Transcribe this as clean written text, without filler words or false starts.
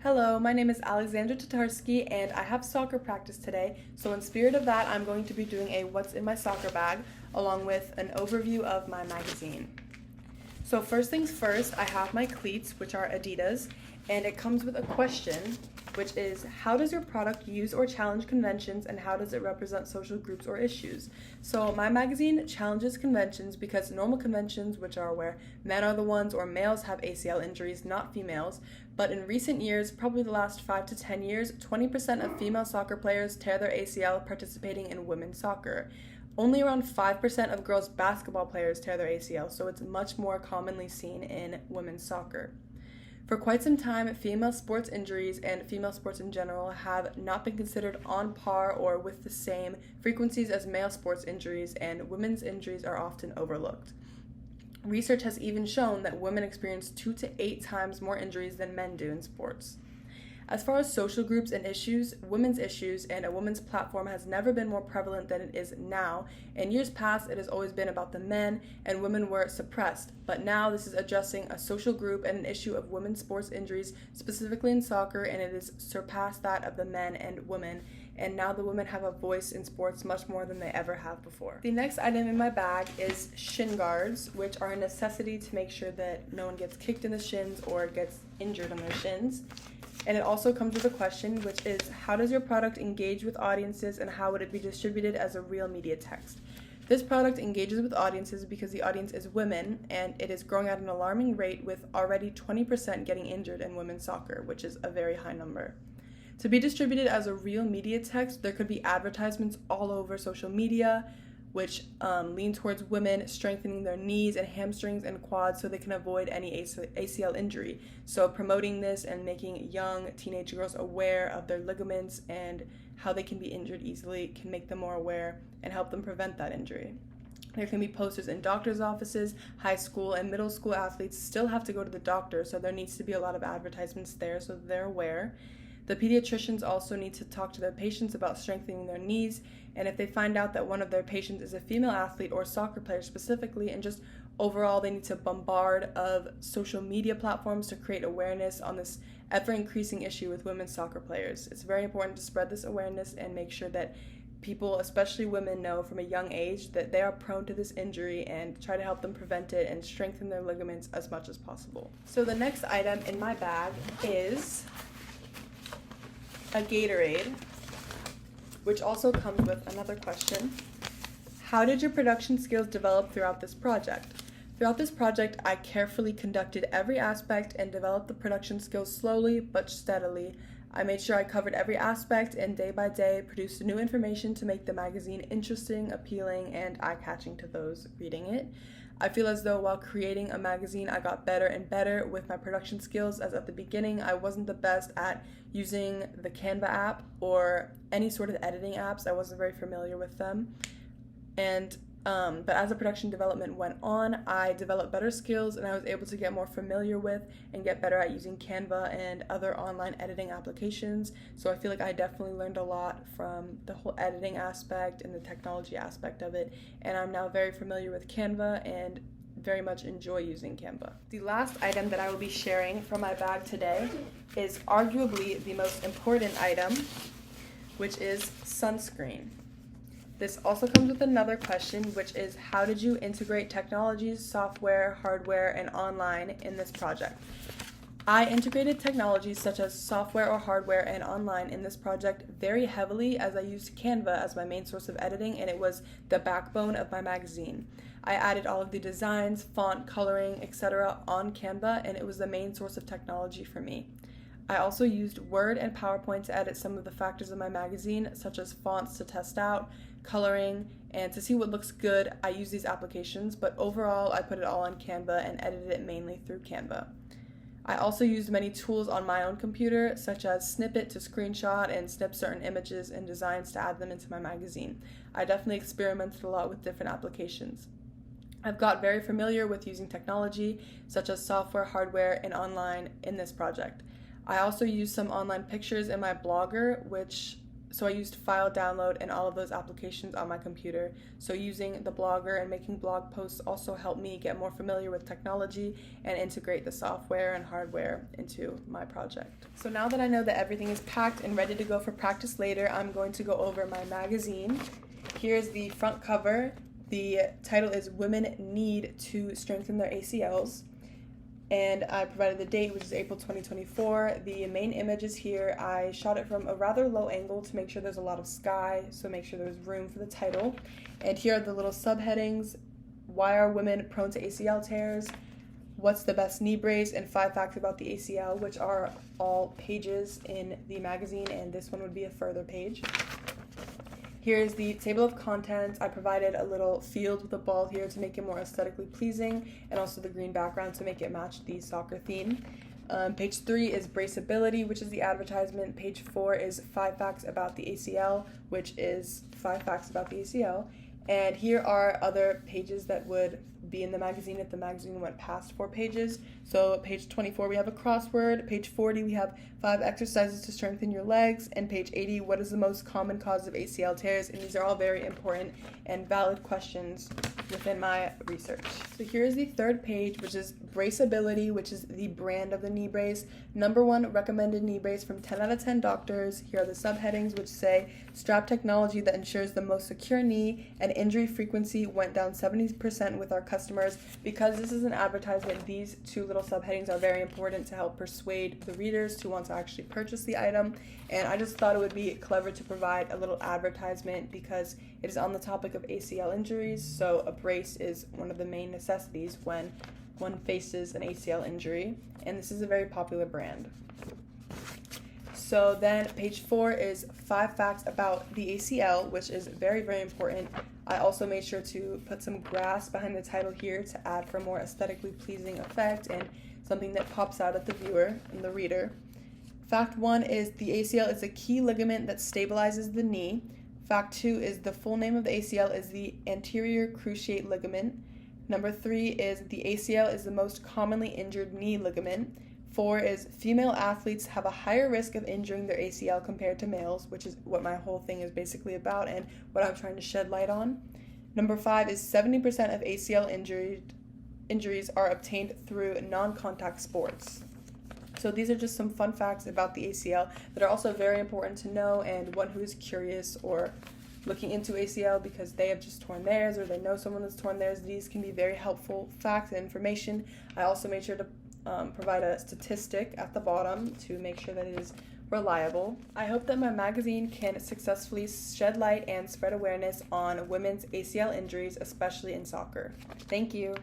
Hello, my name is Alexandra Tatarski and I have soccer practice today. So in spirit of that, I'm going to be doing a what's in my soccer bag along with an overview of my magazine. So first things first, I have my cleats, which are Adidas, and it comes with a question, which is how does your product use or challenge conventions and how does it represent social groups or issues? So my magazine challenges conventions because normal conventions, which are where men are the ones or males have ACL injuries, not females, but in recent years, probably the last 5 to 10 years, 20% of female soccer players tear their ACL participating in women's soccer. Only around 5% of girls basketball players tear their ACL, so it's much more commonly seen in women's soccer. For quite some time, female sports injuries and female sports in general have not been considered on par or with the same frequencies as male sports injuries, and women's injuries are often overlooked. Research has even shown that women experience 2 to 8 times more injuries than men do in sports. As far as social groups and issues, women's issues and a woman's platform has never been more prevalent than it is now. In years past, it has always been about the men, and women were suppressed. But now this is addressing a social group and an issue of women's sports injuries, specifically in soccer, and it has surpassed that of the men and women. And now the women have a voice in sports much more than they ever have before. The next item in my bag is shin guards, which are a necessity to make sure that no one gets kicked in the shins or gets injured on their shins. And it also comes with a question, which is how does your product engage with audiences and how would it be distributed as a real media text? This product engages with audiences because the audience is women, and it is growing at an alarming rate with already 20% getting injured in women's soccer, which is a very high number. To be distributed as a real media text, there could be advertisements all over social media, which lean towards women strengthening their knees and hamstrings and quads so they can avoid any ACL injury. So promoting this and making young teenage girls aware of their ligaments and how they can be injured easily can make them more aware and help them prevent that injury. There can be posters in doctors' offices. High school and middle school athletes still have to go to the doctor, so there needs to be a lot of advertisements there so they're aware. The pediatricians also need to talk to their patients about strengthening their knees, and if they find out that one of their patients is a female athlete or soccer player specifically, and just overall they need to bombard of social media platforms to create awareness on this ever-increasing issue with women's soccer players. It's very important to spread this awareness and make sure that people, especially women, know from a young age that they are prone to this injury and try to help them prevent it and strengthen their ligaments as much as possible. So the next item in my bag is a Gatorade, which also comes with another question. How did your production skills develop throughout this project? Throughout this project, I carefully conducted every aspect and developed the production skills slowly but steadily. I made sure I covered every aspect and day by day produced new information to make the magazine interesting, appealing, and eye-catching to those reading it. I feel as though while creating a magazine, I got better and better with my production skills, as at the beginning, I wasn't the best at using the Canva app or any sort of editing apps. I wasn't very familiar with them. But as the production development went on, I developed better skills and I was able to get more familiar with and get better at using Canva and other online editing applications. So I feel like I definitely learned a lot from the whole editing aspect and the technology aspect of it. And I'm now very familiar with Canva and very much enjoy using Canva. The last item that I will be sharing from my bag today is arguably the most important item, which is sunscreen. This also comes with another question, which is how did you integrate technologies, software, hardware, and online in this project? I integrated technologies such as software or hardware and online in this project very heavily, as I used Canva as my main source of editing, and it was the backbone of my magazine. I added all of the designs, font, coloring, etc. on Canva, and it was the main source of technology for me. I also used Word and PowerPoint to edit some of the factors of my magazine, such as fonts to test out, coloring, and to see what looks good. I use these applications, but overall I put it all on Canva and edited it mainly through Canva. I also used many tools on my own computer, such as Snippet to screenshot and snip certain images and designs to add them into my magazine. I definitely experimented a lot with different applications. I've got very familiar with using technology, such as software, hardware, and online in this project. I also used some online pictures in my Blogger, which So I used file download and all of those applications on my computer. So using the Blogger and making blog posts also helped me get more familiar with technology and integrate the software and hardware into my project. So now that I know that everything is packed and ready to go for practice later, I'm going to go over my magazine. Here's the front cover. The title is Women Need to Strengthen Their ACLs. And I provided the date, which is April 2024. The main image is here. I shot it from a rather low angle to make sure there's a lot of sky, so make sure there's room for the title. And here are the little subheadings: why are women prone to ACL tears, what's the best knee brace, and 5 facts about the ACL, which are all pages in the magazine, and this one would be a further page. Here's the table of contents. I provided a little field with a ball here to make it more aesthetically pleasing, and also the green background to make it match the soccer theme. Page 3 is braceability, which is the advertisement. Page 4 is 5 facts about the ACL, which is 5 facts about the ACL. And here are other pages that would be in the magazine if the magazine went past 4 pages. So page 24 we have a crossword, page 40 we have 5 exercises to strengthen your legs, and page 80, what is the most common cause of ACL tears? And these are all very important and valid questions within my research. So here's the third page, which is braceability, which is the brand of the knee brace. Number 1 recommended knee brace from 10 out of 10 doctors. Here are the subheadings, which say strap technology that ensures the most secure knee, and injury frequency went down 70% with our customers. Because this is an advertisement, these 2 little subheadings are very important to help persuade the readers to want to actually purchase the item. And I just thought it would be clever to provide a little advertisement because it is on the topic of ACL injuries. So a brace is one of the main necessities when one faces an ACL injury, and this is a very popular brand. So then page 4 is 5 facts about the ACL, which is very, very important. I also made sure to put some grass behind the title here to add for a more aesthetically pleasing effect and something that pops out at the viewer and the reader. Fact 1 is the ACL is a key ligament that stabilizes the knee. Fact 2 is the full name of the ACL is the anterior cruciate ligament. Number 3 is the ACL is the most commonly injured knee ligament. 4 is female athletes have a higher risk of injuring their ACL compared to males, which is what my whole thing is basically about and what I'm trying to shed light on. Number 5 is 70% of ACL injuries are obtained through non-contact sports. So these are just some fun facts about the ACL that are also very important to know, and one who is curious or looking into ACL because they have just torn theirs or they know someone that's torn theirs, these can be very helpful facts and information. I also made sure to provide a statistic at the bottom to make sure that it is reliable. I hope that my magazine can successfully shed light and spread awareness on women's ACL injuries, especially in soccer. Thank you.